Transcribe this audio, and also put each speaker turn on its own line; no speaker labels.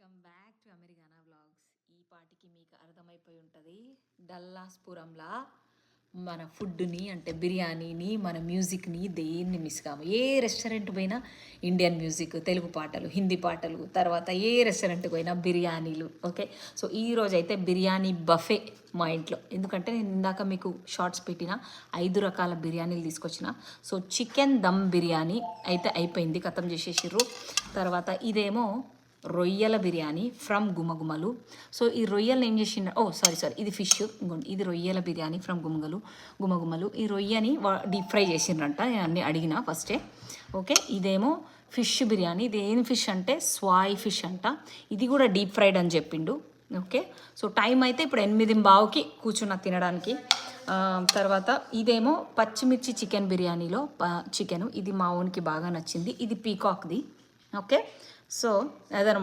Welcome back to Americana vlogs. ఈ పాటికి మీకు అర్థమైపోయి ఉంటుంది, డల్లాస్పురంలా మన ఫుడ్ని అంటే బిర్యానీని, మన మ్యూజిక్ని దేన్ని మిస్ కాము. ఏ రెస్టారెంట్ పోయినా ఇండియన్ మ్యూజిక్, తెలుగు పాటలు, హిందీ పాటలు, తర్వాత ఏ రెస్టారెంట్కి పోయినా బిర్యానీలు. ఓకే, సో ఈరోజు అయితే బిర్యానీ బఫే మా ఇంట్లో. ఎందుకంటే నేను ఇందాక మీకు షార్ట్స్ పెట్టిన 5 రకాల బిర్యానీలు తీసుకొచ్చిన. సో చికెన్ దమ్ బిర్యానీ అయితే అయిపోయింది, ఖతం చేసేసిర్రు. తర్వాత ఇదేమో రొయ్యల బిర్యానీ ఫ్రమ్ గుమగుమలు. సో ఈ రొయ్యలను ఏం చేసిండ, సారీ ఇది ఫిష్, ఇంకోండి ఇది రొయ్యల బిర్యానీ ఫ్రమ్ గుమగుమలు. ఈ రొయ్యని డీప్ ఫ్రై చేసిండ్రంట, నేను అన్నీ అడిగిన ఫస్టే. ఓకే, ఇదేమో ఫిష్ బిర్యానీ. ఇది ఏం ఫిష్ అంటే స్వాయ్ ఫిష్ అంట. ఇది కూడా డీప్ ఫ్రైడ్ అని చెప్పిండు. ఓకే, సో టైం అయితే ఇప్పుడు 8:15కి కూర్చున్న తినడానికి. తర్వాత ఇదేమో పచ్చిమిర్చి చికెన్ బిర్యానీలో చికెను. ఇది మా ఓన్కి బాగా నచ్చింది. ఇది పీకాక్ది. ఓకే, సో అదనమాట.